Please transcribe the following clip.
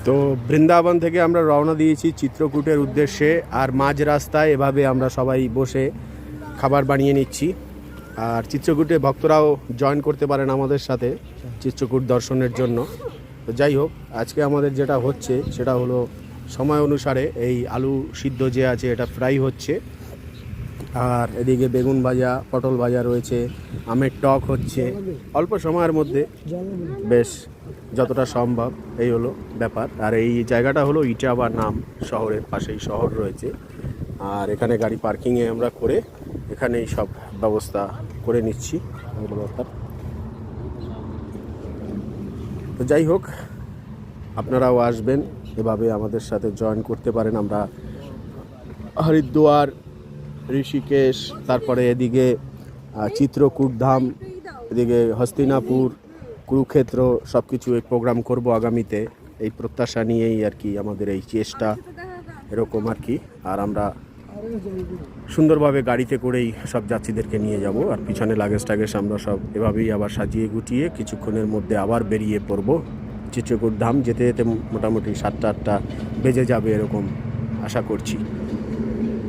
তো বৃন্দাবন থেকে আমরা রওনা দিয়েছি চিত্রকূটের উদ্দেশ্যে। আর মাঝ রাস্তায় এভাবে আমরা সবাই বসে খাবার বানিয়ে নিচ্ছি। আর চিত্রকূটে ভক্তরাও জয়েন করতে পারেন আমাদের সাথে চিত্রকূট দর্শনের জন্য। তো যাই হোক, আজকে আমাদের যেটা হচ্ছে সেটা হলো সময় অনুসারে এই আলু সিদ্ধ যে আছে এটা ফ্রাই হচ্ছে, আর এদিকে বেগুন ভাজা, পটল ভাজা রয়েছে, আমের টক হচ্ছে অল্প সময়ের মধ্যে, বেশ যতটা সম্ভব এই হলো ব্যাপার। আর এই জায়গাটা হলো ইটাবা নাম শহরের পাশেই শহর রয়েছে। আর এখানে গাড়ি পার্কিংয়ে আমরা করে এখানেই সব ব্যবস্থা করে নিচ্ছি হলো ব্যাপার। তো যাই হোক, আপনারাও আসবেন, এভাবে আমাদের সাথে জয়েন করতে পারেন। আমরা হরিদ্বার, ঋষিকেশ, তারপরে এদিকে চিত্রকূট ধাম, এদিকে হস্তিনাপুর, কুরুক্ষেত্র সব কিছু এই প্রোগ্রাম করব আগামীতে। এই প্রত্যাশা নিয়েই আর কি আমাদের এই চেষ্টা এরকম আর কি। আর আমরা সুন্দরভাবে গাড়িতে করেই সব যাত্রীদেরকে নিয়ে যাব। আর পিছনে লাগেজ টাগেজ আমরা সব এভাবেই আবার সাজিয়ে গুটিয়ে কিছুক্ষণের মধ্যে আবার বেরিয়ে পড়ব চিত্রকূট ধাম। যেতে যেতে মোটামুটি 7টা 8টা বেজে যাবে এরকম আশা করছি।